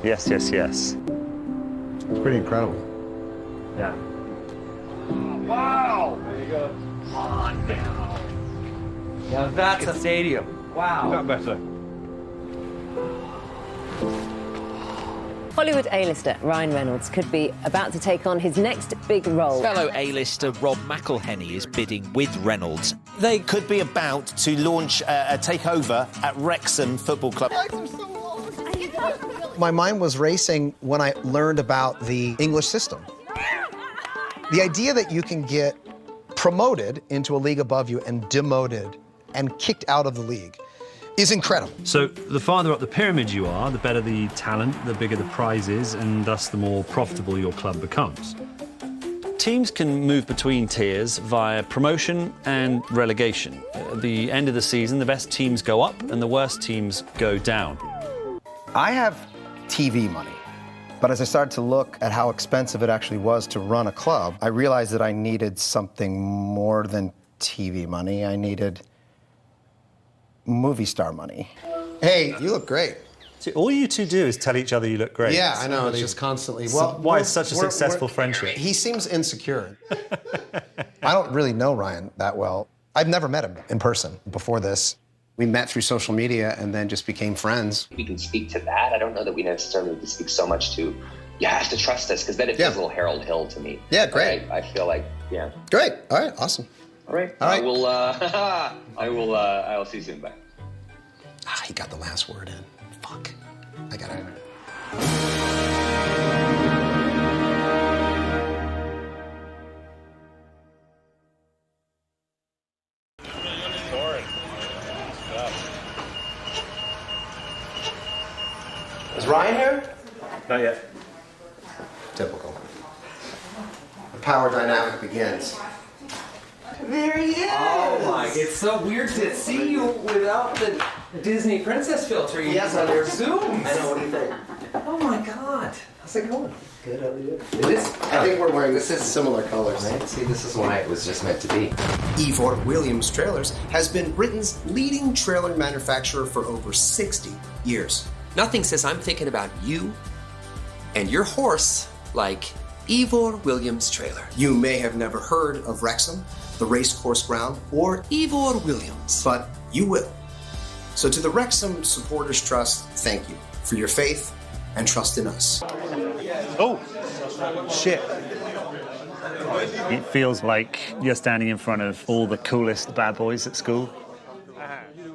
Yes, yes, yes. It's pretty incredible. Yeah. Wow! There you go. On now. Now that's a stadium. Wow. Not better. Hollywood A-lister Ryan Reynolds could be about to take on his next big role. Fellow A-lister Rob McElhenney is bidding with Reynolds. They could be about to launch a takeover at Wrexham Football Club. My mind was racing when I learned about the English system. The idea that you can get promoted into a league above you and demoted and kicked out of the league is incredible. So the farther up the pyramid you are, the better the talent, the bigger the prize is, and thus the more profitable your club becomes. Teams can move between tiers via promotion and relegation. At the end of the season, the best teams go up and the worst teams go down. I have TV money, but as I started to look at how expensive it actually was to run a club, I realized that I needed something more than TV money. I needed movie star money. Hey, you look great. See, all you two do is tell each other you look great. Yeah, I know, it's just constantly. Well, why it's such a successful friendship? He seems insecure. I don't really know Ryan that well. I've never met him in person before this. We met through social media and then just became friends. We can speak to that. I don't know that we necessarily need to speak so much to, you have to trust us, because then it feels a little Harold Hill to me. Yeah, great. I feel like, yeah. Great. All right, awesome. All right. All right. I will see you soon. Bye. Ah, he got the last word in. Fuck. I got it. Is Ryan here? Not yet. Typical. The power dynamic begins. There he is! Oh my, it's so weird to see you without the Disney princess filter you use on your Zooms. I know, what do you think? Oh my god. How's it going? Good, how are you? I think we're wearing similar colors. Right? See, this is why it was just meant to be. Ivor Williams Trailers has been Britain's leading trailer manufacturer for over 60 years. Nothing says I'm thinking about you and your horse like Ivor Williams Trailer. You may have never heard of Wrexham, the racecourse ground, or Ivor Williams. but you will. So to the Wrexham Supporters Trust, thank you for your faith and trust in us. Oh, shit. It feels like you're standing in front of all the coolest bad boys at school.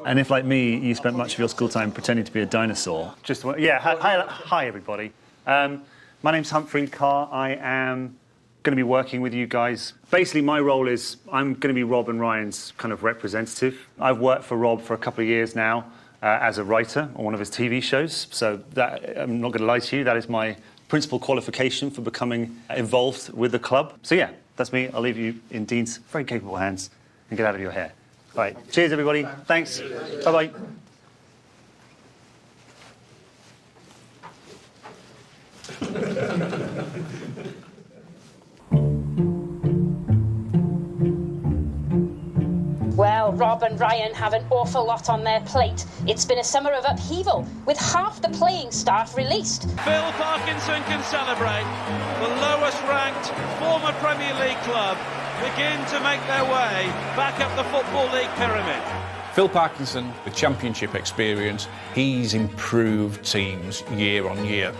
And if, like me, you spent much of your school time pretending to be a dinosaur. Hi everybody. My name's Humphrey Carr. I am going to be working with you guys. Basically, my role is I'm going to be Rob and Ryan's kind of representative. I've worked for Rob for a couple of years now as a writer on one of his TV shows. So that, I'm not going to lie to you, that is my principal qualification for becoming involved with the club. So yeah, that's me. I'll leave you in Dean's very capable hands and get out of your hair. All right, cheers everybody. Thanks. Bye-bye. Well, Rob and Ryan have an awful lot on their plate. It's been a summer of upheaval, with half the playing staff released. Phil Parkinson can celebrate. The lowest ranked former Premier League club begin to make their way back up the Football League pyramid. Phil Parkinson, with championship experience, he's improved teams year on year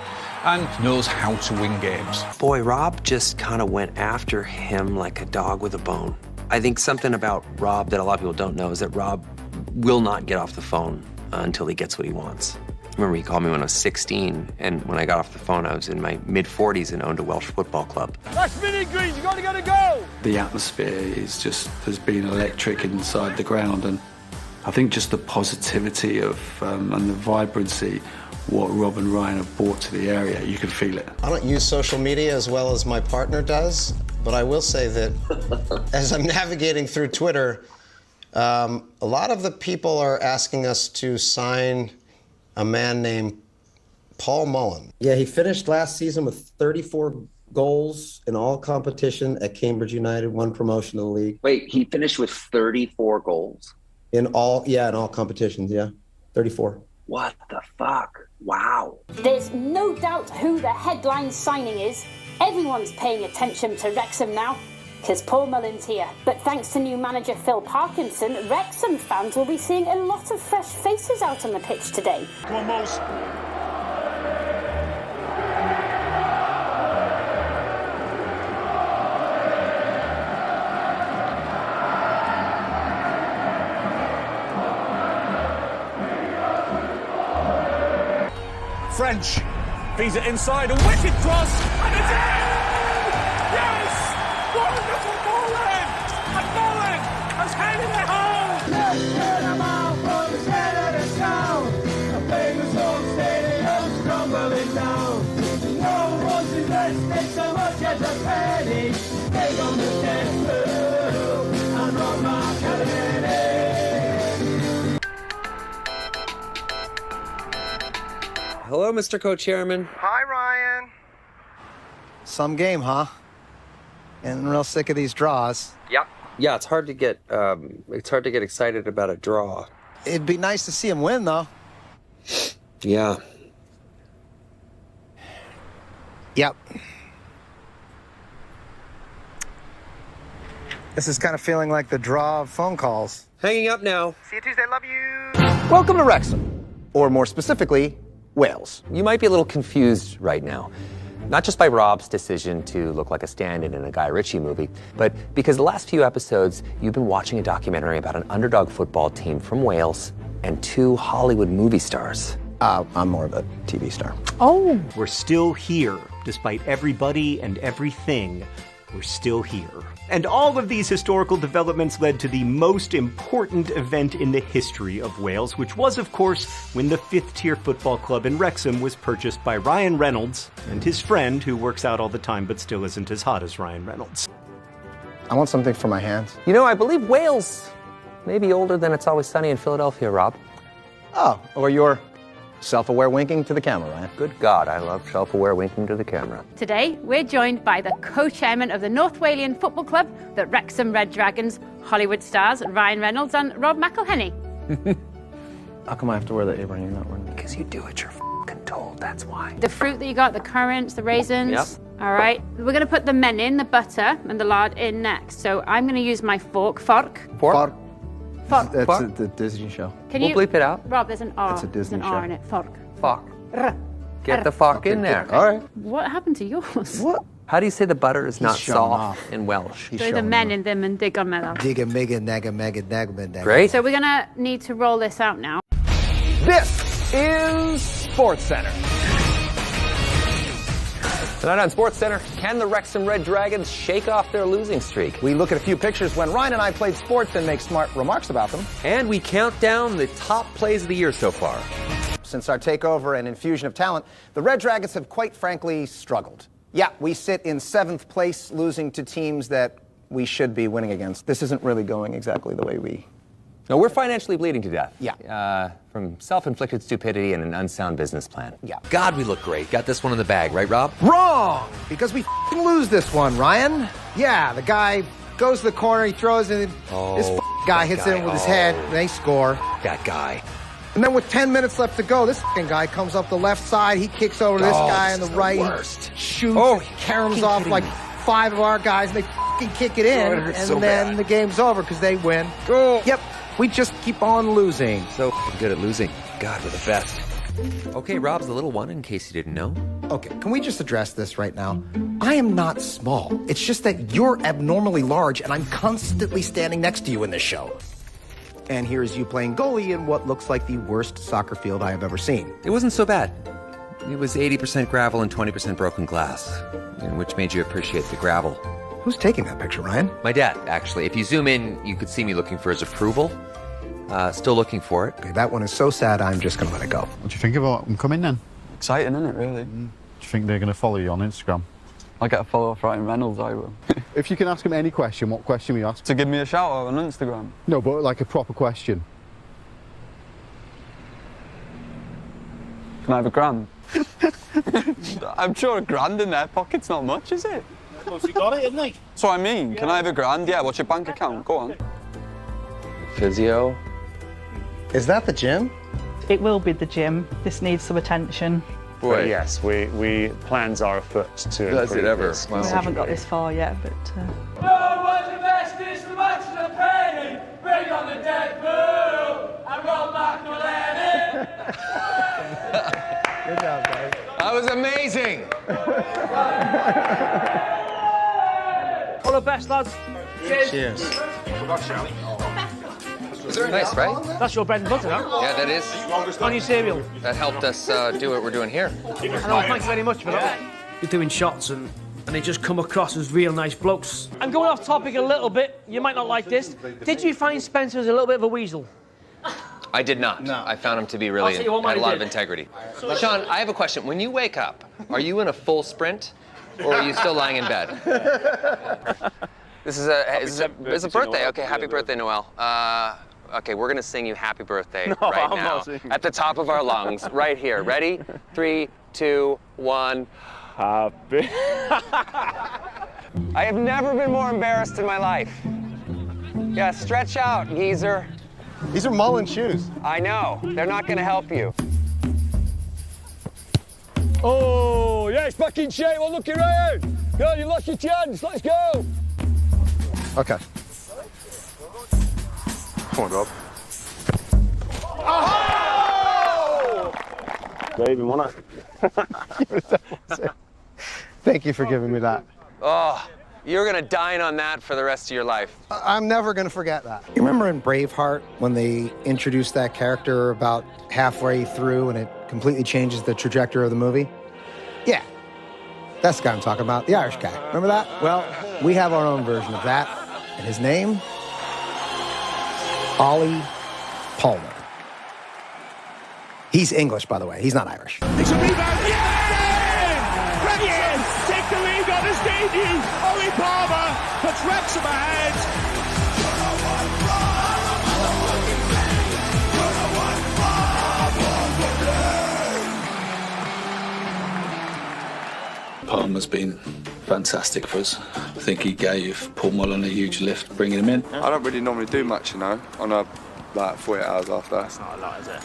and knows how to win games. Boy, Rob just kind of went after him like a dog with a bone. I think something about Rob that a lot of people don't know is that Rob will not get off the phone until he gets what he wants. I remember he called me when I was 16, and when I got off the phone, I was in my mid-40s and owned a Welsh football club. That's Vinnie Green, you gotta go! The atmosphere is just has been electric inside the ground, and I think just the positivity of and the vibrancy what Rob and Ryan have brought to the area, you can feel it. I don't use social media as well as my partner does, but I will say that as I'm navigating through Twitter, a lot of the people are asking us to sign a man named Paul Mullen. Yeah, he finished last season with 34 goals in all competition at Cambridge United, won promotion to the league. Wait, he finished with 34 goals? In all competitions, yeah, 34. What the fuck? Wow. There's no doubt who the headline signing is. Everyone's paying attention to Wrexham now, because Paul Mullen's here. But thanks to new manager Phil Parkinson, Wrexham fans will be seeing a lot of fresh faces out on the pitch today. Come on, Mose. French feeds it inside, a wicked cross, and it's in! Yes! Wonderful bowling! And Mullen has headed it home! Let's get them out from the center of town. The famous old stadium's crumbling down. No one's invested so much as a penny. They on the dead blue and Rob McElhenney. Hello, Mr. Co-Chairman. Hi, Ryan. Some game, huh? Getting real sick of these draws. Yep. Yeah, it's hard to get excited about a draw. It'd be nice to see him win, though. Yeah. Yep. This is kind of feeling like the draw of phone calls. Hanging up now. See you Tuesday, love you. Welcome to Wrexham, or more specifically, Wales. You might be a little confused right now. Not just by Rob's decision to look like a stand-in in a Guy Ritchie movie, but because the last few episodes, you've been watching a documentary about an underdog football team from Wales and 2 Hollywood movie stars. I'm more of a TV star. Oh! We're still here. Despite everybody and everything, we're still here. And all of these historical developments led to the most important event in the history of Wales, which was, of course, when the 5th-tier football club in Wrexham was purchased by Ryan Reynolds and his friend, who works out all the time but still isn't as hot as Ryan Reynolds. I want something for my hands. You know, I believe Wales may be older than It's Always Sunny in Philadelphia, Rob. Oh, or you're self-aware winking to the camera, Ryan. Good God, I love self-aware winking to the camera. Today, we're joined by the co-chairman of the North Walian Football Club, the Wrexham Red Dragons, Hollywood stars Ryan Reynolds and Rob McElhenney. How come I have to wear the apron? You're not wearing it. Because you do it, you're f***ing told, that's why. The fruit that you got, the currants, the raisins. Yep. All right, we're going to put the men in, the butter and the lard in next. So I'm going to use my fork. Fork? Fork. It's the Disney show. Can We'll you bleep it out. Rob, there's an R. It's a Disney there's an R show. in it. Fork. Fork. R. Get the fork in there. All right. What happened to yours? What? How do you say the butter is not showing soft off. in Welsh? So the men in them and dig on metal. Digga, mega, nega, mega, nega. Great. So we're going to need to roll this out now. This is Sports Center. Tonight on Sports Center, can the Wrexham Red Dragons shake off their losing streak? We look at a few pictures when Ryan and I played sports and make smart remarks about them. And we count down the top plays of the year so far. Since our takeover and infusion of talent, the Red Dragons have quite frankly struggled. Yeah, we sit in 7th place, losing to teams that we should be winning against. This isn't really going exactly the way we... No, we're financially bleeding to death. Yeah. From self-inflicted stupidity and an unsound business plan. Yeah. God, we look great. Got this one in the bag, right, Rob? Wrong! Because we f***ing lose this one, Ryan. Yeah, the guy goes to the corner, he throws it, this guy hits it with his head, and they score. That guy. And then with 10 minutes left to go, this f***ing guy comes up the left side, he kicks over to this guy on the right, worst. he shoots, caroms off like 5 of our guys, and they f***ing kick it in, and so then bad. the game's over because they win. Yep, we just keep on losing. So good at losing. God, we're the best. Okay, Rob's the little one, in case you didn't know. Okay, can we just address this right now? I am not small. It's just that you're abnormally large, and I'm constantly standing next to you in this show. And here's you playing goalie in what looks like the worst soccer field I have ever seen. It wasn't so bad. It was 80% gravel and 20% broken glass, which made you appreciate the gravel. Who's taking that picture, Ryan? My dad, actually. If you zoom in, you could see me looking for his approval. Still looking for it. Okay, that one is so sad, I'm just going to let it go. What do you think about them coming then? Exciting, isn't it, really? Do you think they're going to follow you on Instagram? I'll get a follow off Ryan Reynolds, I will. If you can ask him any question, what question will you ask? To give me a shout out on Instagram. No, but like a proper question. Can I have a grand? I'm sure a grand in their pocket's not much, is it? Well, he got it, isn't he? That's what I mean. Can I have a grand? Yeah, what's your bank account? Go on. Physio. Is that the gym? It will be the gym. This needs some attention. But yes, we plans are afoot to Does it improve ever? this. We haven't got this far yet, but... No one's the bestest, the match of the penny. Bring on the Deadpool. And Rob McElhenney. Good job, guys. That was amazing. All the best, lads. Cheers. Nice, right? That's your bread and butter, huh? Yeah, that is. On your cereal. That helped us do what we're doing here. I know, thank you very much for that. You're doing shots and they just come across as real nice blokes. I'm going off topic a little bit. You might not like this. Did you find Spencer as a little bit of a weasel? I did not. No. I found him to be really, I'll tell you what had a lot I of did. integrity. Sean, I have a question. When you wake up, are you in a full sprint or are you still lying in bed? This is a birthday. Okay, happy birthday, Noel. Okay, we're gonna sing you happy birthday right I'm now. not singing. At the top of our lungs, right here. Ready? 3, 2, 1. Happy. I have never been more embarrassed in my life. Yeah, stretch out, geezer. These are Mullen shoes. I know. They're not gonna help you. Oh, yes, back in shape. Well, look around. Girl, you lost your chance. Let's go. Okay. Come on, Rob. Baby, wanna? Thank you for giving me that. Oh, you're gonna dine on that for the rest of your life. I'm never gonna forget that. You remember in Braveheart when they introduced that character about halfway through and it completely changes the trajectory of the movie? Yeah, that's the guy I'm talking about, the Irish guy. Remember that? Well, we have our own version of that, and his name? Ollie Palmer. He's English, by the way. He's not Irish. It's a rebound. Yes! Take the lead on his debut. Ollie Palmer puts Wrexham ahead. Palmer's been fantastic for us. I think he gave Paul Mullen a huge lift bringing him in. I don't really normally do much, you know, on a like 48 hours after. That's not a lot, is it?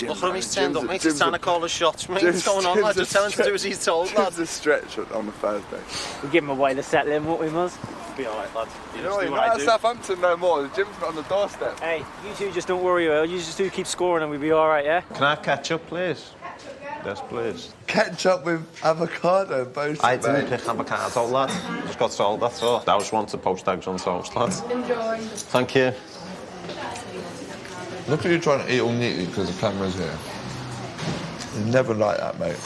Look at him, he's turned up, mate. He's trying to call the shots, mate. What's going on, lad? Just tell him to do as he's told, lad. It's a stretch on the Thursday. We'll give him away the settle in, won't we, Muzz? Be alright, lad. You know, you're not at Southampton no more. The gym's not on the doorstep. Hey, you two just don't worry about it. You just do keep scoring and we'll be all right, yeah? Can I have ketchup, please? Yes, please. Ketchup with avocado, both. I didn't pick avocado, lad. Just got salt, that's all. I just want to poached eggs on toast, lad. Enjoy. Thank you. Look at you trying to eat all neatly because the camera's here. You never like that, mate.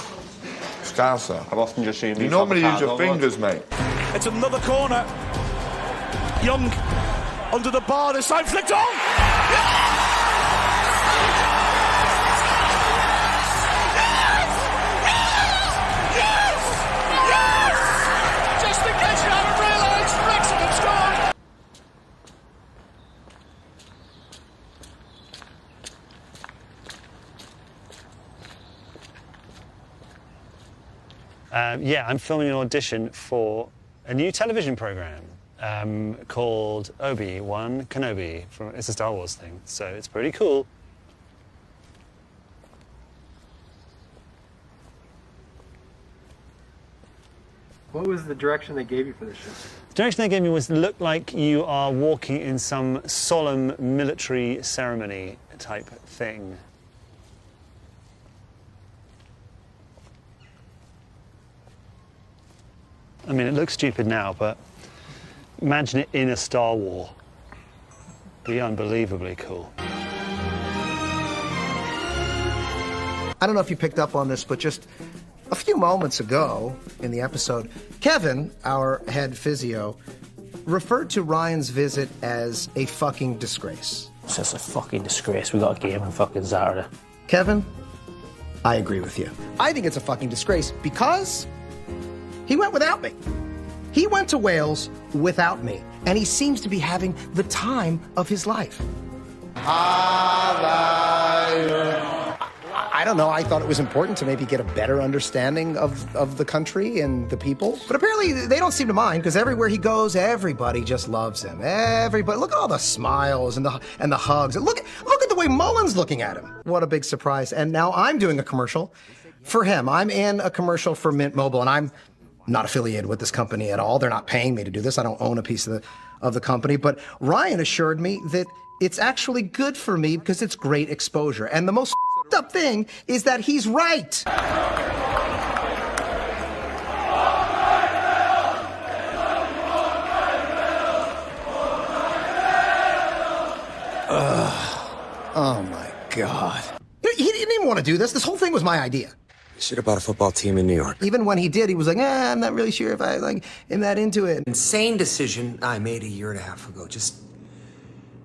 Scouser. I've often just seen you normally use your fingers, mate. It's another corner. Young under the bar. This time flicked on. Just in case you haven't realised, Wrexham have scored. Yeah, I'm filming an audition for a new television program called Obi-Wan Kenobi. It's a Star Wars thing, so it's pretty cool. What was the direction they gave you for this show? The direction they gave me was look like you are walking in some solemn military ceremony type thing. I mean, it looks stupid now, but imagine it in a Star War. Be unbelievably cool. I don't know if you picked up on this, but just a few moments ago in the episode, Kevin, our head physio, referred to Ryan's visit as a fucking disgrace. It's just a fucking disgrace. We got a game on fucking Saturday. Kevin, I agree with you. I think it's a fucking disgrace because he went without me. He went to Wales without me, and he seems to be having the time of his life. I don't know. I thought it was important to maybe get a better understanding of the country and the people. But apparently they don't seem to mind because everywhere he goes, everybody just loves him. Everybody. Look at all the smiles and the hugs. Look at the way way Mullen's looking at him. What a big surprise. And now I'm doing a commercial for him. I'm in a commercial for Mint Mobile, and I'm not affiliated with this company at all. They're not paying me to do this. I don't own a piece of the company. But Ryan assured me that it's actually good for me because it's great exposure. And the most up thing is that he's right. Oh my God. He didn't even want to do this. This whole thing was my idea. Should have bought a football team in New York. Even when he did, he was like, I'm not really sure if I am that into it. Insane decision I made a year and a half ago. Just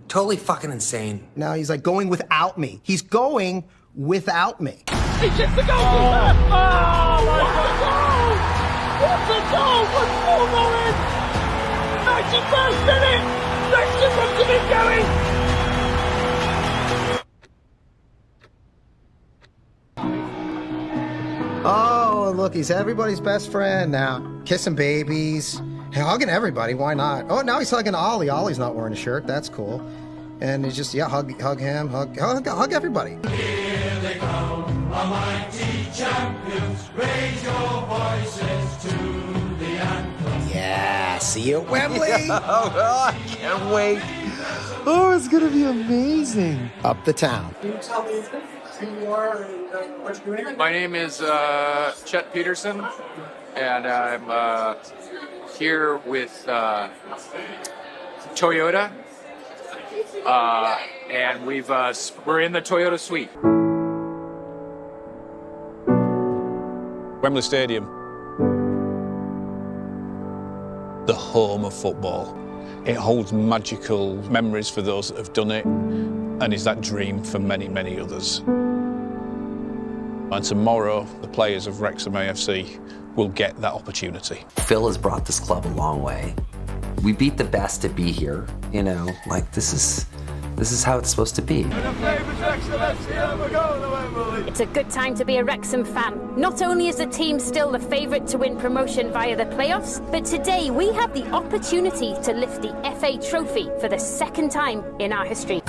totally fucking insane. Now he's like going without me. He's going without me. He kicks the goalkeeper! Oh, what a goal! What a goal! What's 4-0 in? 91st minute! Wrexham must have been going! Oh, look, he's everybody's best friend now. Kissing babies, hugging everybody, why not? Oh, now he's hugging Ollie. Ollie's not wearing a shirt, that's cool. And he's just, hug him, hug everybody. Here they come, our mighty champions, raise your voices to the anthem. Yeah, see you at Wembley. Oh, I can't wait. Oh, it's gonna be amazing. Up the town. Can you tell me who you are and what you're doing? My name is Chet Peterson, and I'm here with Toyota, and we're in the Toyota suite. Wembley Stadium, the home of football. It holds magical memories for those that have done it, and is that dream for many, many others. And tomorrow, the players of Wrexham AFC will get that opportunity. Phil has brought this club a long way. We beat the best to be here, you know, like this is how it's supposed to be. It's a good time to be a Wrexham fan. Not only is the team still the favourite to win promotion via the playoffs, but today we have the opportunity to lift the FA Trophy for the second time in our history.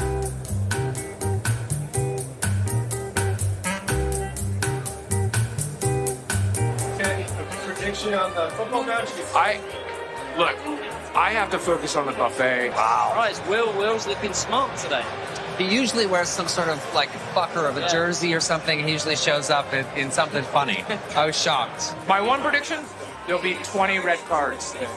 Okay, prediction on the football match? I have to focus on the buffet. Wow. Right, Will's looking smart today. He usually wears some sort of like fucker of a jersey or something. He usually shows up in something funny. I was shocked. My one prediction, there'll be 20 red cards today.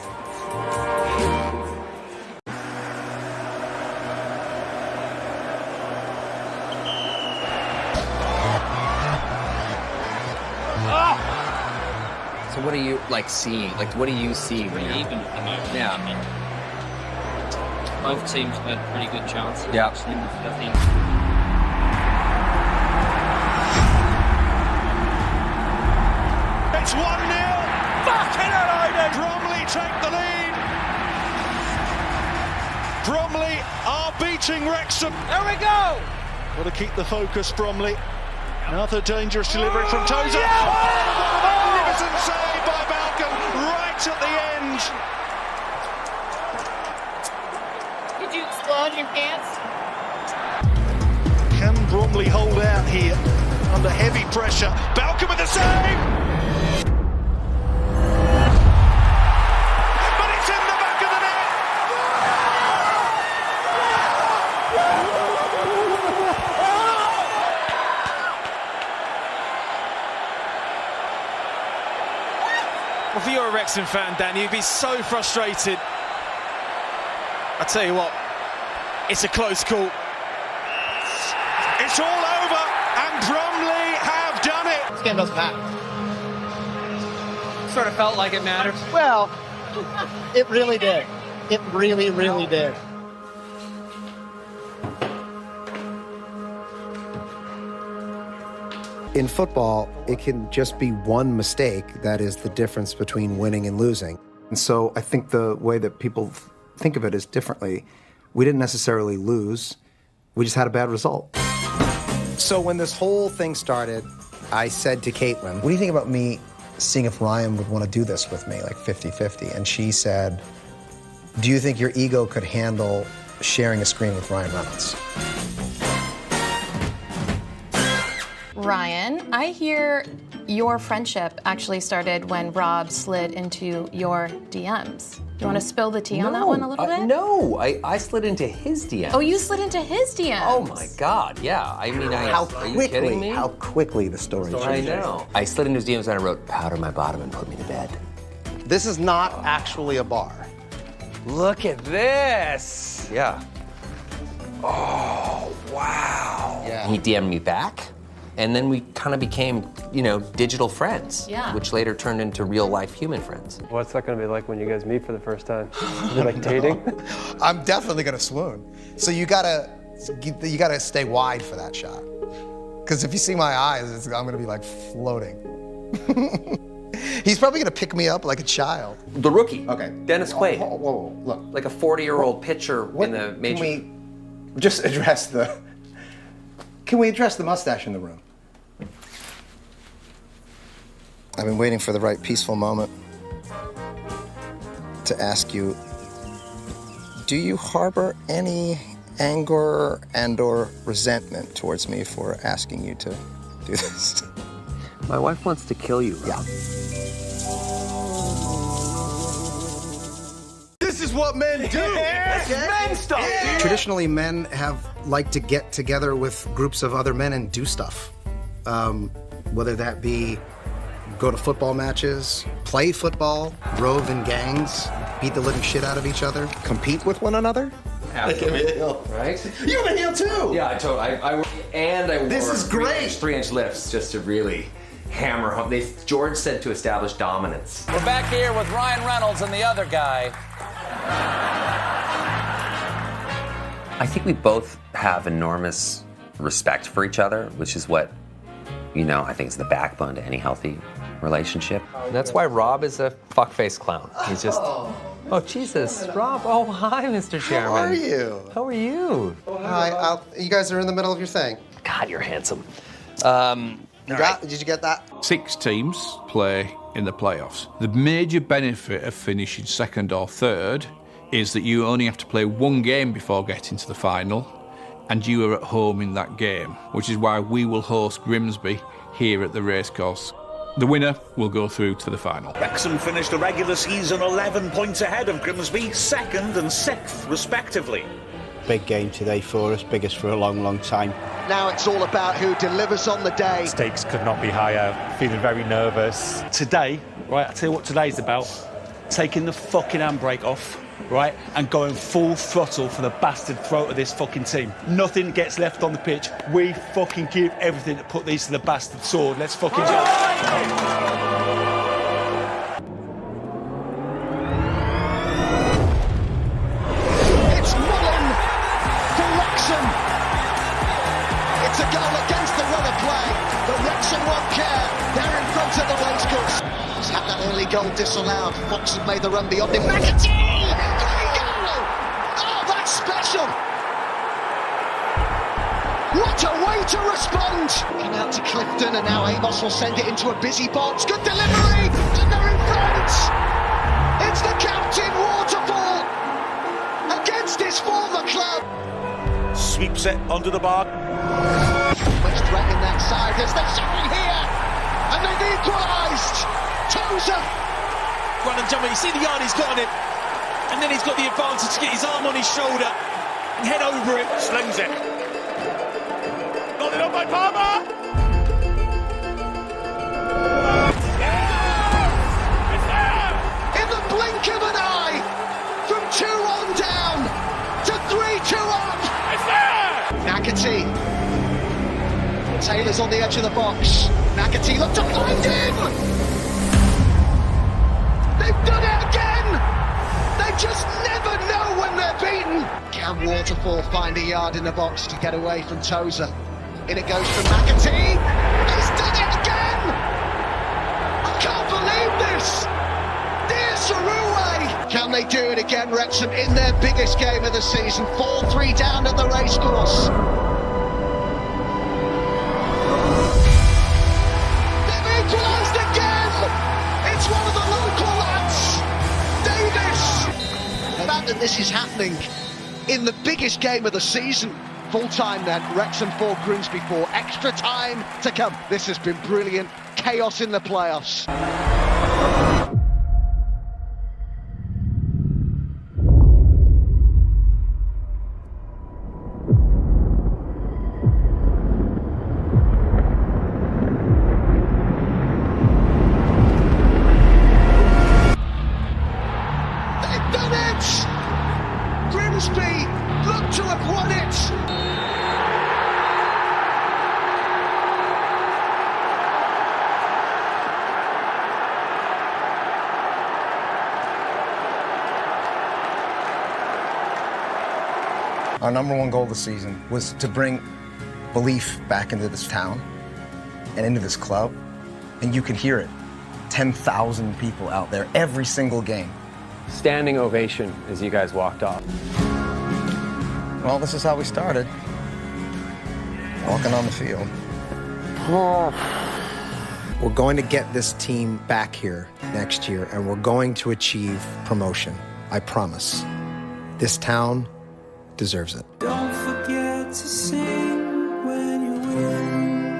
So what are you like seeing? Like what do you see when you're Even at the moment. Yeah. Both teams had a pretty good chance. Yeah. I think. It's 1-0. Fucking United. Bromley take the lead. Bromley are beating Wrexham. There we go. Got to keep the focus, Bromley. Another dangerous delivery from Tozer. Yeah! Oh, magnificent save by Malcolm right at the end. Did you explode your pants? Can Bromley hold out here under heavy pressure? Balcom with the save! But it's in the back of the net! Well, if you're a Wrexham fan, Dan, you'd be so frustrated. I tell you what, it's a close call. It's all over, and Bromley have done it. This game doesn't matter. Sort of felt like it mattered. Well, it really did. It really, really did. In football, it can just be one mistake that is the difference between winning and losing. And so I think the way that people think of it is differently. We didn't necessarily lose. We just had a bad result. So when this whole thing started, I said to Caitlin, what do you think about me seeing if Ryan would want to do this with me, like 50-50? And she said, do you think your ego could handle sharing a screen with Ryan Reynolds? Ryan, I hear your friendship actually started when Rob slid into your DMs. You want to spill the tea on that one a little bit? No, I slid into his DMs. Oh, you slid into his DMs? Oh my God, yeah. I mean, are you kidding me? How quickly the story changed. I know. I slid into his DMs and I wrote, powder my bottom and put me to bed. This is not actually a bar. Look at this. Yeah. Oh, wow. Yeah. He DM'd me back, and then we kind of became, digital friends. Yeah. Which later turned into real life human friends. What's that going to be like when you guys meet for the first time? Is it like dating? I'm definitely gonna swoon. So you gotta stay wide for that shot. Because if you see my eyes, I'm gonna be like floating. He's probably gonna pick me up like a child. The rookie. Okay. Dennis Quaid. Whoa, look. Like a 40-year-old pitcher in the major. Can we just address the? Can we address the mustache in the room? I've been waiting for the right peaceful moment to ask you, do you harbor any anger and/or resentment towards me for asking you to do this? My wife wants to kill you. Yeah. This is what men do. That's men stuff, dude. Traditionally, men have liked to get together with groups of other men and do stuff. Whether that be go to football matches, play football, rove in gangs, beat the living shit out of each other, compete with one another. Absolutely. Right? You have a heel too! Yeah, I totally. I wore This is great. 3-inch lifts just to really hammer home. George said to establish dominance. We're back here with Ryan Reynolds and the other guy. I think we both have enormous respect for each other, which is what, I think is the backbone to any healthy relationship. That's why Rob is a fuckface clown. He's just, oh, Jesus, Rob. Oh, hi, Mr. Chairman. How are you? How are you? Hi, you guys are in the middle of your thing. God, you're handsome. Did you get that? 6 teams play in the playoffs. The major benefit of finishing second or third is that you only have to play 1 game before getting to the final, and you are at home in that game, which is why we will host Grimsby here at the racecourse. The winner will go through to the final. Wrexham finished the regular season 11 points ahead of Grimsby, 2nd and 6th respectively. Big game today for us, biggest for a long, long time. Now it's all about who delivers on the day. Stakes could not be higher, feeling very nervous. Today, right, I'll tell you what today's about. Taking the fucking handbrake off, right, and going full throttle for the bastard throat of this fucking team. Nothing gets left on the pitch. We fucking give everything to put these to the bastard sword. Let's fucking do it. It's Mullen for Wrexham. It's a goal against the run of play, but Wrexham won't care. They're in front of the racecourse. He's had that early goal disallowed. Fox have made the run beyond him. McAtee! There you go! Oh, that's special! What a way to respond! Come out to Clifton, and now Amos will send it into a busy box. Good delivery! And they're in front! It's the captain Waterfall against his former club. Sweeps it under the bar. Much threat in that side as they're showing here, and they've equalised. Tozer. Run and jump, you see the yard he's got on it, and then he's got the advantage to get his arm on his shoulder and head over it. Slings it. Got it up by Palmer. In the blink of an eye, from 2-1 down to 3-2 up. It's there. McAtee. Taylor's on the edge of the box. McAtee looked to find him. They've done it again. They just never know when they're beaten. Can Waterfall find a yard in the box to get away from Tozer? In it goes for McAtee. He's done it again. I can't believe this. Dear Saruwe. Can they do it again, Wrexham, in their biggest game of the season? 4-3 down at the racecourse. They've equalised again. It's one of the local lads, Davis. The fact that this is happening in the biggest game of the season Full time then, Wrexham 4, Grimsby 4. Extra time to come. This has been brilliant. Chaos in the playoffs. They've done it! Grimsby look to have won it! Our #1 goal this season was to bring belief back into this town and into this club. And you could hear it. 10,000 people out there every single game. Standing ovation as you guys walked off. Well, this is how we started. Walking on the field. We're going to get this team back here next year, and we're going to achieve promotion. I promise. This town deserves it. Don't forget to sing when you win.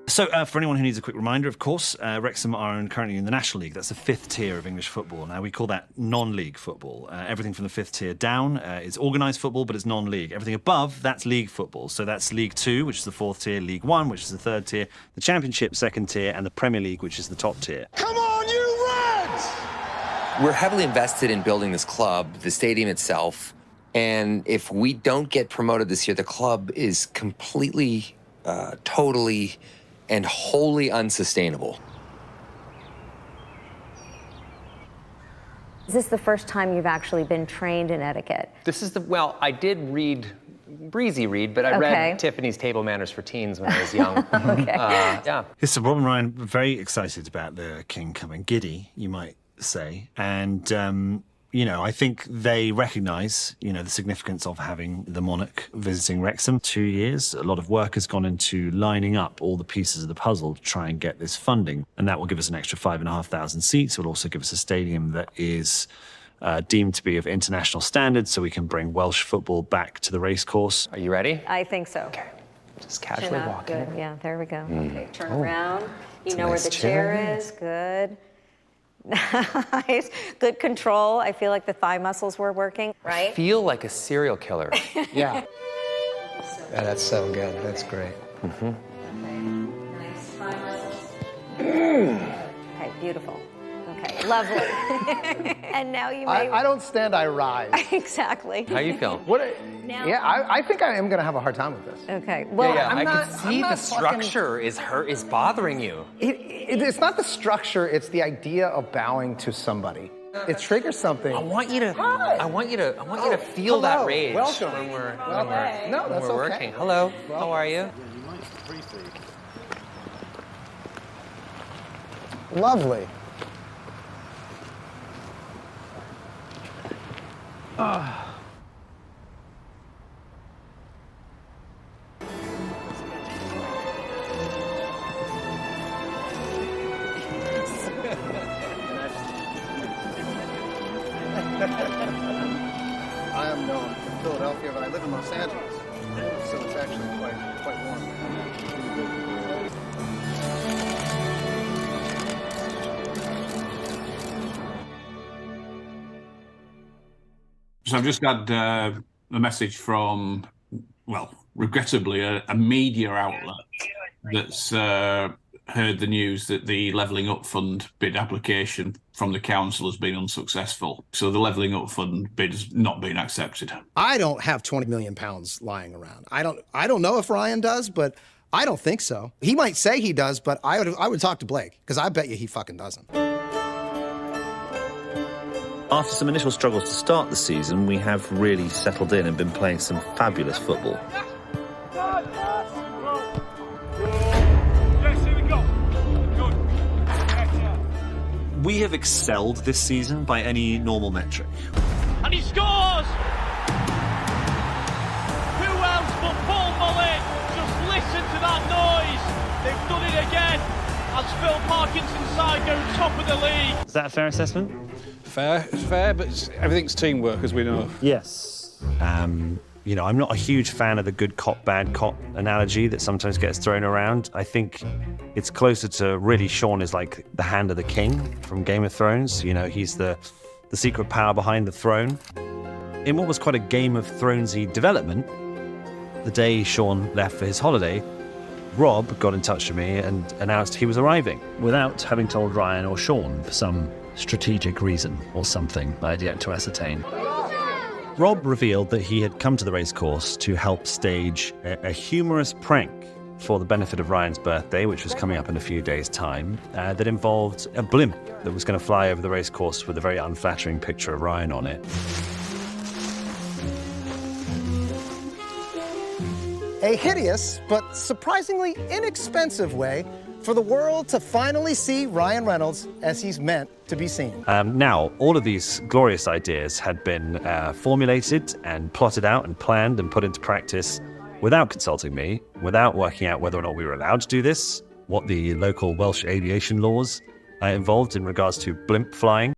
So, for anyone who needs a quick reminder, of course, Wrexham are currently in the National League. That's the 5th tier of English football. Now, we call that non-league football. Everything from the 5th tier down is organised football, but it's non-league. Everything above, that's league football. So that's League 2, which is the 4th tier, League 1, which is the 3rd tier, the Championship, 2nd tier, and the Premier League, which is the top tier. Come on, you Reds! We're heavily invested in building this club, the stadium itself, and if we don't get promoted this year, the club is completely, totally, and wholly unsustainable. Is this the first time you've actually been trained in etiquette? This is well, I did breezy read, but I read Tiffany's Table Manners for Teens when I was young. Yeah. Yes, so Rob and Ryan very excited about the King coming. Giddy, you might say. And, I think they recognise, the significance of having the monarch visiting Wrexham. 2 years, a lot of work has gone into lining up all the pieces of the puzzle to try and get this funding. And that will give us an extra 5,500 seats. It will also give us a stadium that is deemed to be of international standards, so we can bring Welsh football back to the racecourse. Are you ready? I think so. Okay. Just casually walking. Good. Yeah, there we go. Okay, turn Oh. around. You know nice where the chair is. Good. Nice. Good control. I feel like the thigh muscles were working, right? I feel like a serial killer. Yeah. Yeah, that's so good. That's great. Nice thigh muscles. Okay, beautiful. Okay, lovely. And now you may... I don't stand, I rise. Exactly. How you feeling? I think I am going to have a hard time with this. Okay, well... Yeah, I'm I not- can see I'm the not fucking- structure is bothering you. It's not the structure, it's the idea of bowing to somebody. It triggers something. I want you to feel Hello. that rage Welcome. when we're No, that's okay. working. Hello. How are you? Lovely. I am known from Philadelphia, but I live in Los Angeles, so it's actually quite warm. So I've just had a message from, well, regrettably, a media outlet that's heard the news that the Levelling Up Fund bid application from the council has been unsuccessful. So the Levelling Up Fund bid has not been accepted. I don't have 20 million pounds lying around. I don't know if Ryan does, but I don't think so. He might say he does, but I would talk to Blake, because I bet you he fucking doesn't. After some initial struggles to start the season, we have really settled in and been playing some fabulous football. We have excelled this season by any normal metric. And he scores! Who else but Paul Mullin? Just listen to that noise. They've done it again as Phil Parkinson's side go top of the league. Is that a fair assessment? Fair, but everything's teamwork, as we know. Yes. You know, I'm not a huge fan of the good cop, bad cop analogy that sometimes gets thrown around. I think it's closer to really Sean is like the Hand of the King from Game of Thrones. You know, he's the secret power behind the throne. In what was quite a Game of Thronesy development, the day Sean left for his holiday, Rob got in touch with me and announced he was arriving. Without having told Ryan or Sean for some strategic reason or something I had yet to ascertain. Rob revealed that he had come to the racecourse to help stage a humorous prank for the benefit of Ryan's birthday, which was coming up in a few days' time, that involved a blimp that was going to fly over the racecourse with a very unflattering picture of Ryan on it. A hideous but surprisingly inexpensive way for the world to finally see Ryan Reynolds as he's meant to be seen. Now, all of these glorious ideas had been formulated and plotted out and planned and put into practice without consulting me, without working out whether or not we were allowed to do this, what the local Welsh aviation laws involved in regards to blimp flying.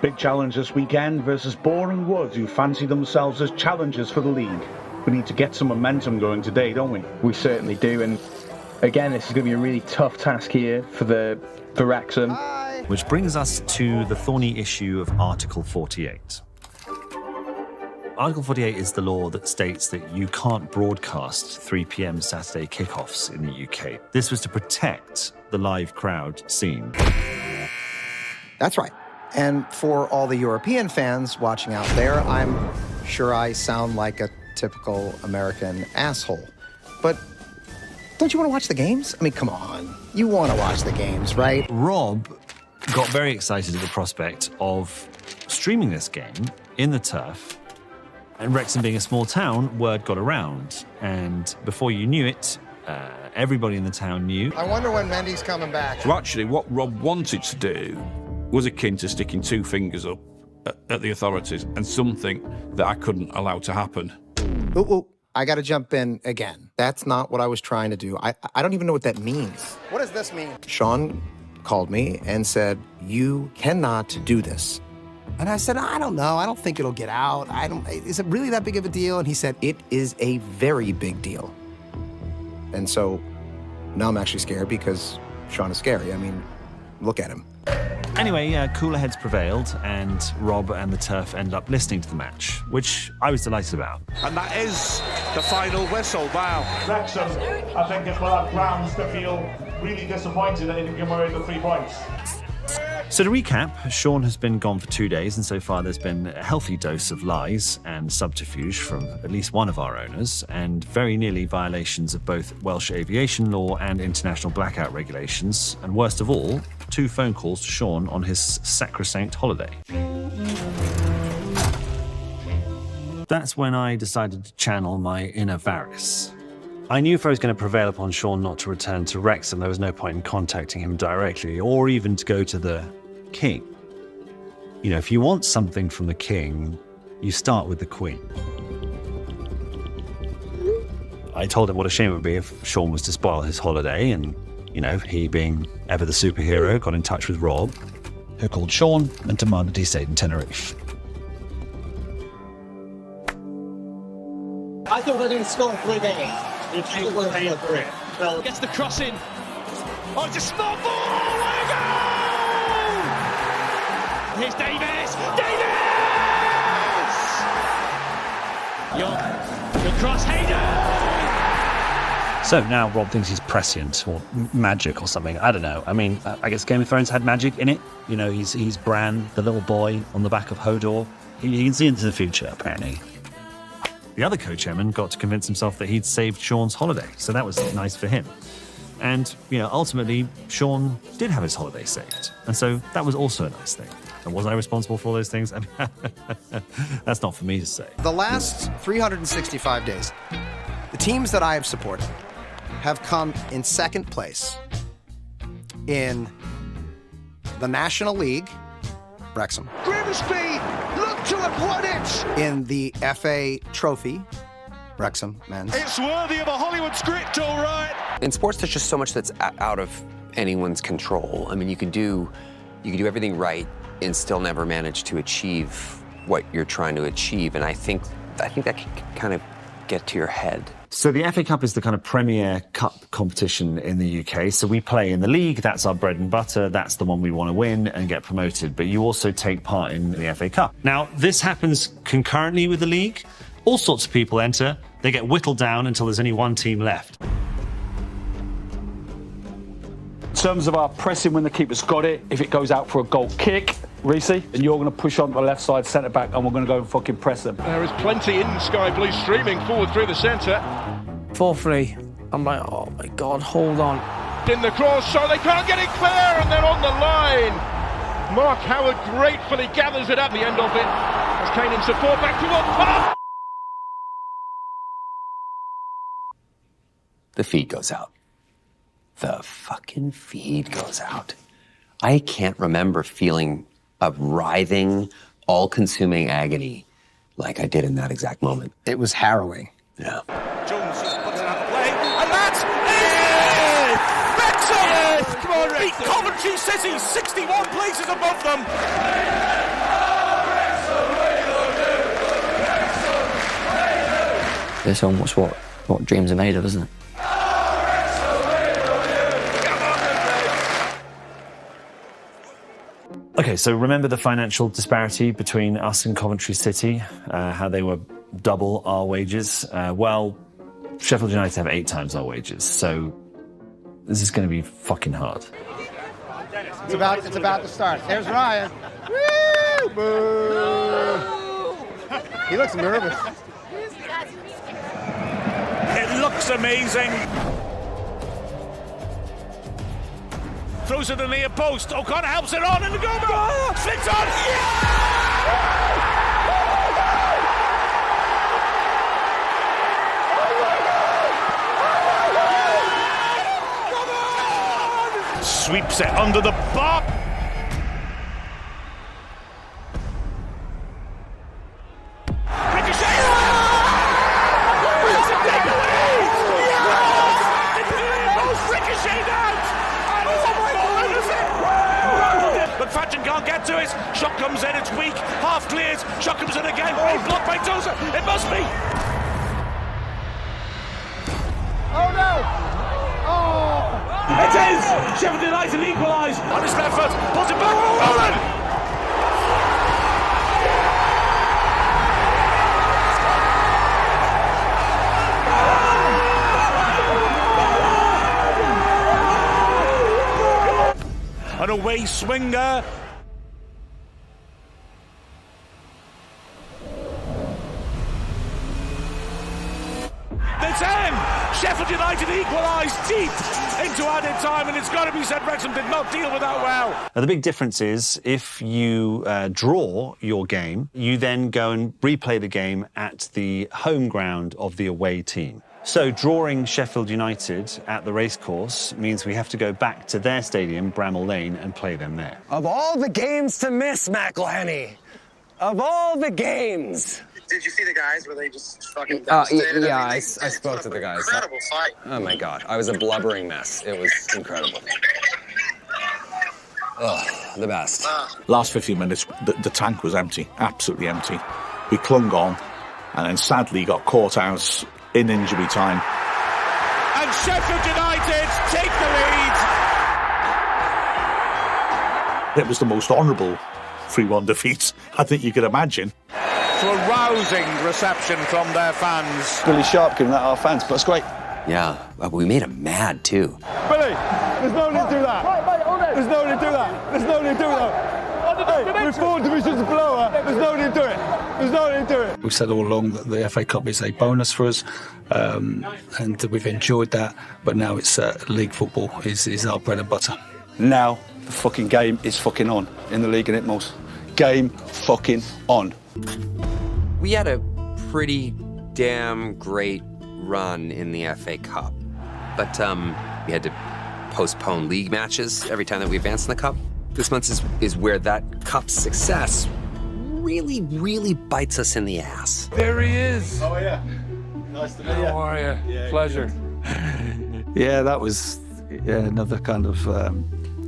Big challenge this weekend versus Boreham Wood, who fancy themselves as challengers for the league. We need to get some momentum going today, don't we? We certainly do, and again, this is going to be a really tough task here for Wrexham. Which brings us to the thorny issue of Article 48. Article 48 is the law that states that you can't broadcast 3 p.m. Saturday kickoffs in the UK. This was to protect the live crowd scene. That's right. And for all the European fans watching out there, I'm sure I sound like a typical American asshole. But don't you want to watch the games? I mean, come on. You want to watch the games, right? Rob got very excited at the prospect of streaming this game in the turf. And Wrexham being a small town, word got around. And before you knew it, everybody in the town knew. I wonder when Mendy's coming back. So actually, what Rob wanted to do was akin to sticking 2 fingers up at the authorities, and something that I couldn't allow to happen. Ooh, I got to jump in again. That's not what I was trying to do. I don't even know what that means. What does this mean? Sean called me and said, you cannot do this. And I said, I don't know. I don't think it'll get out. Is it really that big of a deal? And he said, it is a very big deal. And so now I'm actually scared because Sean is scary. I mean, look at him. Anyway, cooler heads prevailed, and Rob and the turf ended up listening to the match, which I was delighted about. And that is the final whistle. Wow. Wrexham, I think, will have grounds to feel really disappointed that they didn't give away the 3 points. So to recap, Sean has been gone for 2 days, and so far there's been a healthy dose of lies and subterfuge from at least one of our owners, and very nearly violations of both Welsh aviation law and international blackout regulations, and worst of all, 2 phone calls to Sean on his sacrosanct holiday. That's when I decided to channel my inner Varys. I knew if I was going to prevail upon Sean not to return to Wrexham, there was no point in contacting him directly, or even to go to the king. You know, if you want something from the king, you start with the queen. I told him what a shame it would be if Sean was to spoil his holiday, and, you know, he being ever the superhero, got in touch with Rob, who called Sean and demanded he stayed in Tenerife. I thought they didn't score 3 games. Gets the cross in. Oh, it's a small ball! Away goal! Here's Davis! Davis! Young, the cross, Hayden! So now Rob thinks he's prescient or magic or something. I don't know. I mean, I guess Game of Thrones had magic in it. You know, he's Bran, the little boy on the back of Hodor. He can see into the future, apparently. The other co-chairman got to convince himself that he'd saved Sean's holiday, so that was nice for him. And, you know, ultimately, Sean did have his holiday saved, and so that was also a nice thing. And was I responsible for all those things? I mean, that's not for me to say. The last 365 days, the teams that I have supported have come in second place in the National League, Wrexham. Grimsby, look to have won it! In the FA Trophy, Wrexham men's. It's worthy of a Hollywood script, all right. In sports, there's just so much that's out of anyone's control. I mean, you can do You can do everything right and still never manage to achieve what you're trying to achieve. And I think that can kind of get to your head. So the FA Cup is the kind of premier cup competition in the UK. So we play in the league, that's our bread and butter, that's the one we want to win and get promoted. But you also take part in the FA Cup. Now, this happens concurrently with the league. All sorts of people enter, they get whittled down until there's only one team left. In terms of our pressing when the keeper's got it, if it goes out for a goal kick, Reece, and you're going to push on the left side centre-back and we're going to go and fucking press them. There is plenty in Sky Blue streaming forward through the centre. 4-3. I'm like, oh my God, hold on. In the cross, so they can't get it clear, and they're on the line. Mark Howard gratefully gathers it at the end of it. As Kane in support, back towards Park. The feed goes out. The fucking feed goes out. I can't remember feeling a writhing, all-consuming agony like I did in that exact moment. It was harrowing. Yeah. Jones just puts it out of play, and that's it! Wrexham! Yes, come on, beat Coventry City, 61 places above them. It's almost what dreams are made of, isn't it? Okay, so remember the financial disparity between us and Coventry City, how they were double our wages? Well, Sheffield United have 8 times our wages, so this is going to be fucking hard. It's about to start. There's Ryan. Woo! Boo! He looks nervous. It looks amazing. Throws it in the near post. O'Connor helps it on, and the goal. Flicks on. Sweeps it under the bar. Ricochet! Take the lead! Ricocheted out! McFadden can't get to it. Shot comes in, it's weak. Half clears. Shot comes in again. Blocked by Tozer. It must be. Oh no! Oh! It is! Sheffield United equalise. On his left foot. Pulls it back. Bowen! An away swinger. The 10! Sheffield United equalised deep into added time, and it's got to be said Wrexham did not deal with that well. Now, the big difference is if you draw your game, you then go and replay the game at the home ground of the away team. So drawing Sheffield United at the racecourse means we have to go back to their stadium, Bramall Lane, and play them there. Of all the games to miss, McElhenney, of all the games. Did you see the guys? Were they just fucking devastated? Yeah, I spoke to the guys. Incredible fight. Oh my God, I was a blubbering mess. It was incredible. Oh, the best. Last 15 minutes, the tank was empty, absolutely empty. We clung on, and then sadly got caught out in injury time. And Sheffield United take the lead. It was the most honourable 3-1 defeat I think you could imagine. To a rousing reception from their fans. Billy Sharp giving that our fans, but it's great. Yeah, we made him mad too. Billy, there's no need to do that. There's no need to do that. There's no need to do that. Hey, we're 4 divisions below her. There's no need to do it. There's no need to do it. We've said all along that the FA Cup is a bonus for us, and we've enjoyed that, but now it's league football is our bread and butter. Now the fucking game is fucking on in the league and Itmos. Game fucking on. We had a pretty damn great run in the FA Cup, but we had to postpone league matches every time that we advanced in the Cup. This month is where that Cup success really, really bites us in the ass. There he is. Oh yeah. Nice to meet you. How are you? Yeah, pleasure. Yeah, that was another kind of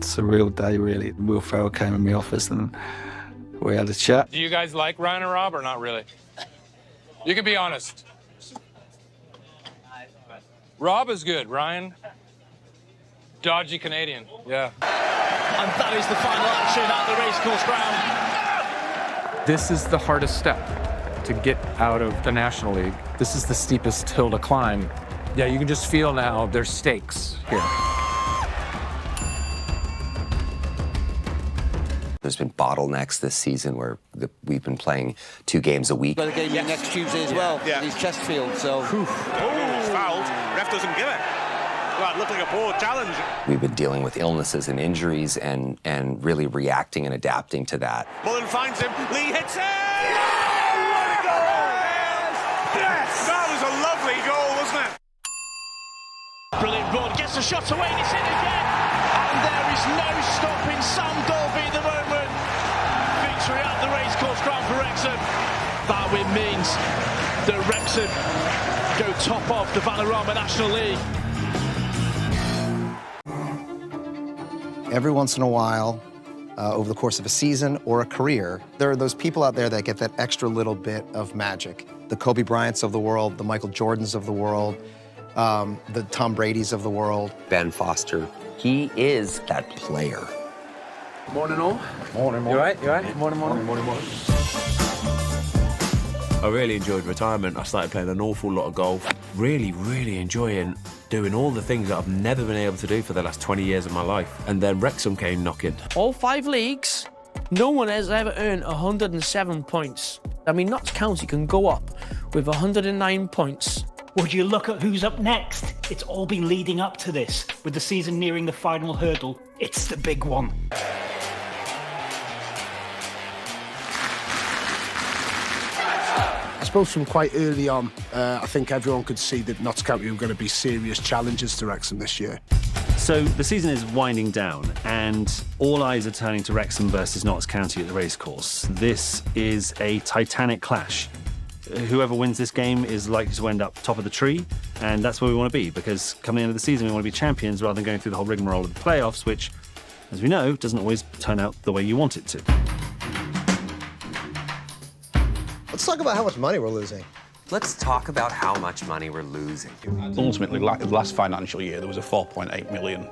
surreal day, really. Will Ferrell came in my office and we had a chat. Do you guys like Ryan and Rob or not really? You can be honest. Rob is good. Ryan, dodgy Canadian. Yeah. And that is the final action at the racecourse ground. This is the hardest step to get out of the National League. This is the steepest hill to climb. Yeah, you can just feel now there's stakes here. There's been bottlenecks this season where we've been playing 2 games a week. Got a game next Tuesday as well. Yeah. He's Chesterfield, so. Oh, fouled. Ref doesn't give it. Well, it looked like a poor challenge. We've been dealing with illnesses and injuries and really reacting and adapting to that. Mullen finds him. Lee hits it. Oh, what a goal! Yes! That was a lovely goal, wasn't it? Brilliant run. Gets the shot away and it's in again. And there is no stopping Sam Dolby at the moment. Victory at the racecourse ground for Wrexham. That win means that Wrexham go top of the Vanarama National League. Every once in a while, over the course of a season or a career, there are those people out there that get that extra little bit of magic. The Kobe Bryants of the world, the Michael Jordans of the world, the Tom Bradys of the world. Ben Foster, he is that player. Morning, all. Morning, morning. You all right? You all right? Morning, morning. Morning, morning. I really enjoyed retirement. I started playing an awful lot of golf. Really, really enjoying doing all the things that I've never been able to do for the last 20 years of my life. And then Wrexham came knocking. All 5 leagues, no one has ever earned 107 points. I mean, Notts County can go up with 109 points. Would you look at who's up next? It's all been leading up to this. With the season nearing the final hurdle, it's the big one. I suppose from quite early on, I think everyone could see that Notts County were going to be serious challengers to Wrexham this year. So the season is winding down and all eyes are turning to Wrexham versus Notts County at the racecourse. This is a titanic clash. Whoever wins this game is likely to end up top of the tree, and that's where we want to be, because coming into the season we want to be champions rather than going through the whole rigmarole of the playoffs, which, as we know, doesn't always turn out the way you want it to. Let's talk about how much money we're losing. Let's talk about how much money we're losing. Ultimately, last financial year, there was a £4.8 million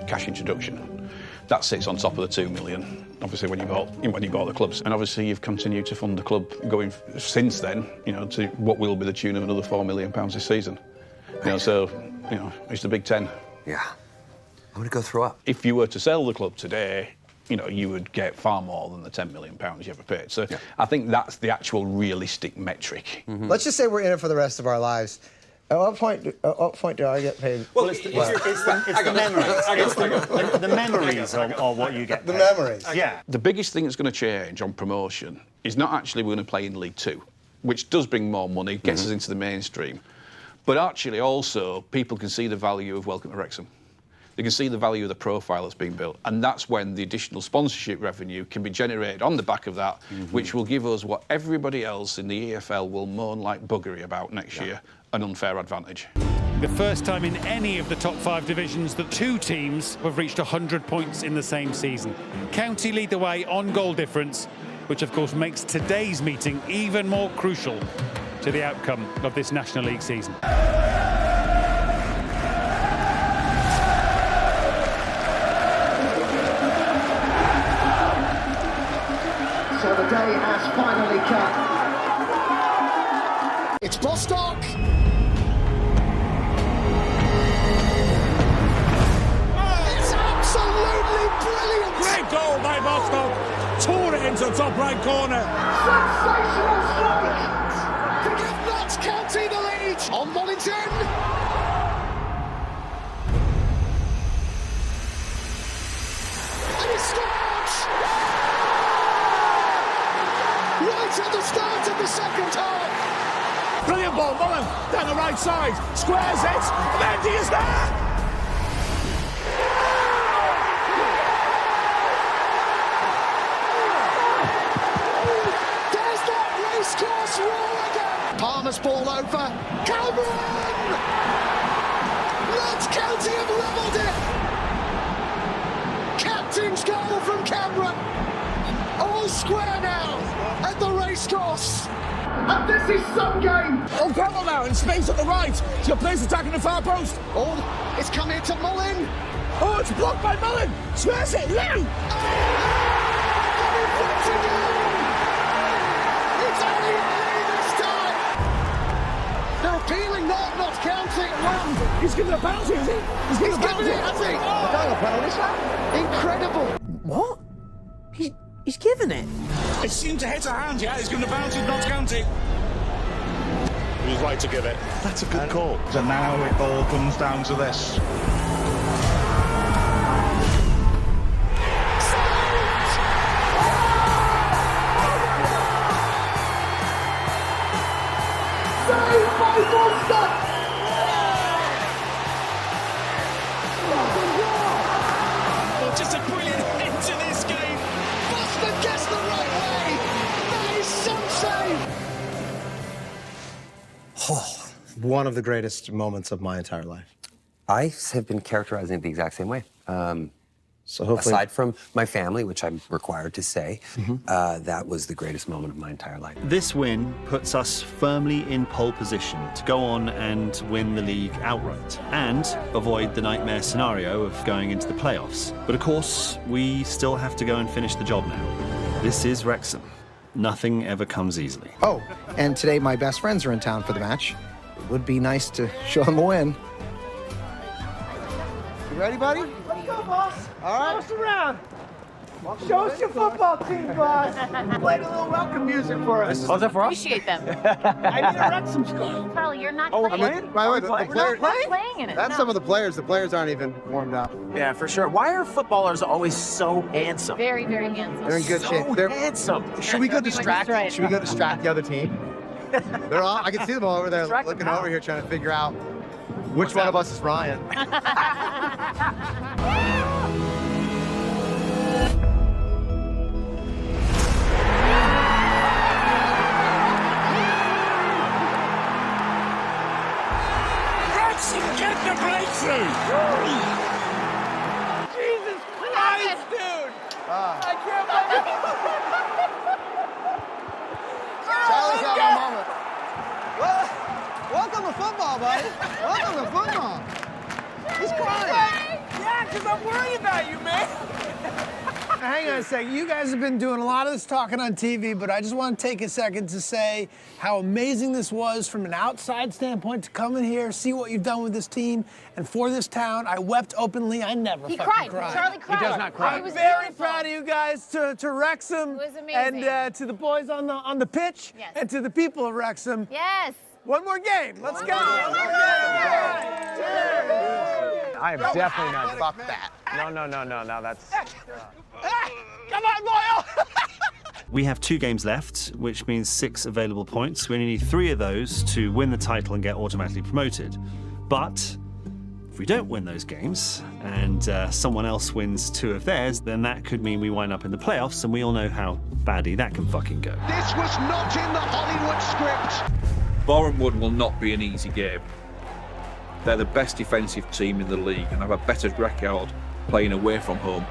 cash introduction. That sits on top of the 2 million, obviously, when you bought the clubs. And obviously, you've continued to fund the club going since then, to what will be the tune of another £4 million this season. So, it's the Big Ten. Yeah. I'm going to go throw up. If you were to sell the club today, you would get far more than the £10 million you ever paid. So yeah. I think that's the actual realistic metric. Mm-hmm. Let's just say we're in it for the rest of our lives. At what point do I get paid? Well, it's the memories. The memories are what you get paid. The memories. Yeah. The biggest thing that's going to change on promotion is not actually we're going to play in League Two, which does bring more money, gets us into the mainstream. But actually also people can see the value of Welcome to Wrexham. They can see the value of the profile that's being built. And that's when the additional sponsorship revenue can be generated on the back of that, which will give us what everybody else in the EFL will moan like buggery about next year, an unfair advantage. The first time in any of the top 5 divisions that 2 teams have reached 100 points in the same season. County lead the way on goal difference, which of course makes today's meeting even more crucial to the outcome of this National League season. So the day has finally come. It's Bostock. It's absolutely brilliant. Great goal by Bostock. Tore it into the top right corner. Sensational strike to give Notts County the lead on Mollington. And he scores! Right at the start of the second half. Brilliant ball, Mullen down the right side, squares it, Mendy is there! There's that racecourse roar again. Palmer's ball over. Cameron! Notts County have levelled it. Martin's goal from Cameron. All square now at the racecourse. And this is some game. Oh, Greville now in space on the right. He's got players attacking the far post. Oh, it's come here to Mullin. Oh, it's blocked by Mullin. Smash it, Lou. It's only Lee this time. They're appealing, not counting. He's giving a penalty, is he? He's giving a penalty, has he? Incredible. What? He's given it. It seemed to hit a hand, yeah. He's going to bounce it, not counting. He was right to give it. That's a good call. So now it all comes down to this. Saved by Foster. Just a brilliant hit to this game. Foster gets the right way. That is some save. Oh, one of the greatest moments of my entire life. I have been characterizing it the exact same way. So hopefully, aside from my family, which I'm required to say, that was the greatest moment of my entire life. This win puts us firmly in pole position to go on and win the league outright and avoid the nightmare scenario of going into the playoffs. But of course, we still have to go and finish the job now. This is Wrexham. Nothing ever comes easily. Oh, and today my best friends are in town for the match. It would be nice to show them a win. You ready, buddy? Let's go, boss. All right. Show us around. Show us your football team, boss. Play a little welcome music for us. Oh, is that for us? Appreciate them. I need a Wrexham score. Charlie, you're not Oh, we're playing. playing? By the way, the You're players. not playing in it. That's no. some of the players. The players aren't even warmed up. Yeah, for sure. Why are footballers always so handsome? Very, very handsome. They're in good shape. They're handsome. Should we go distract? That's right. Should we go distract the other team? They're all. I can see them all over there looking over here, trying to figure out which one of us is Ryan. Wrexham get the breakthrough. Jesus Christ, dude! I can't Charlie's having a moment. Welcome to football, buddy. Welcome to football. He's crying. Yeah, because I'm worried about you, man. Hang on a second. You guys have been doing a lot of this talking on TV, but I just want to take a second to say how amazing this was from an outside standpoint to come in here, see what you've done with this team and for this town. I wept openly. I never He fucking cried. Charlie cried. He does not cry. It was I'm very beautiful. proud of you guys, to Wrexham. It was amazing. And to the boys on the pitch. Yes. And to the people of Wrexham. Yes. One more game. Let's go. I am definitely not. Fuck that. No, that's... Come on, Boyle! We have 2 games left, which means 6 available points. We only need 3 of those to win the title and get automatically promoted. But if we don't win those games and someone else wins 2 of theirs, then that could mean we wind up in the playoffs, and we all know how badly that can fucking go. This was not in the Hollywood script. Boreham Wood will not be an easy game. They're the best defensive team in the league and have a better record playing away from home.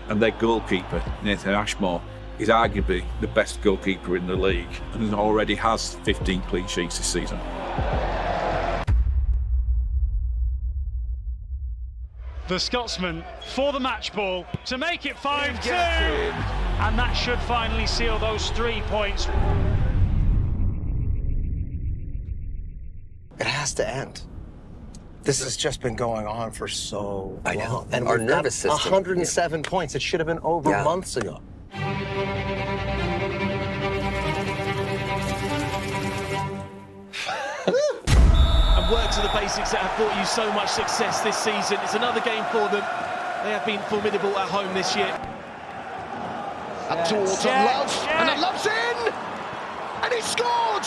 And their goalkeeper, Nathan Ashmore, is arguably the best goalkeeper in the league and already has 15 clean sheets this season. The Scotsman for the match ball to make it 5-2. And that should finally seal those 3 points. It has to end. This has just been going on for so long. I know. And Our we've got nervous system. 107 points. It should have been over months ago. And work to the basics that have brought you so much success this season. It's another game for them. They have been formidable at home this year. Up towards Love, and then Love's in! And he scored!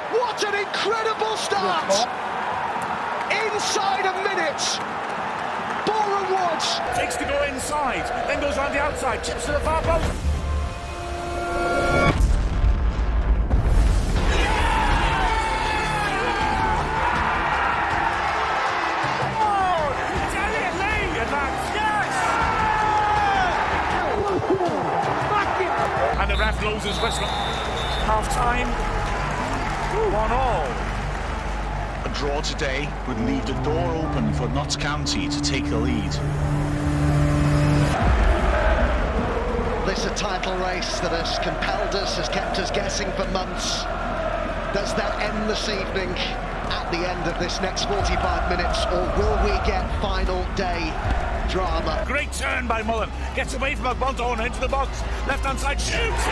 What an incredible start! Inside a minute, Boreham Wood Takes to go inside, then goes around the outside, chips to the far post. loses Westcott. Half time. 1-1. A draw today would leave the door open for Notts County to take the lead. This a title race that has compelled us, has kept us guessing for months. Does that end this evening at the end of this next 45 minutes, or will we get final day drama? Great turn by Mullen. Gets away from a bunt on into the box. Left-hand side, shoots!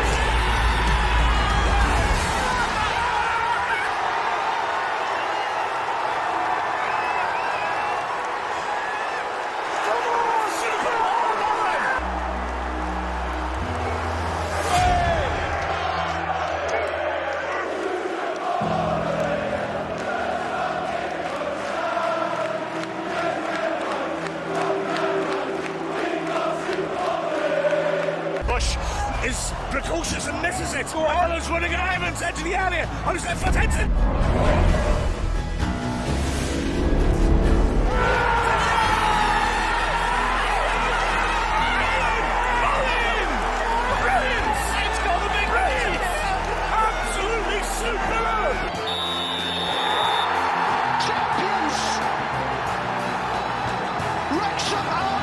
Is precocious and misses it. Ireland's running at Evans, edge of the area. On his left foot, heads it. Brilliant! It's got the big race. Absolutely superb. Champions! Wrexham are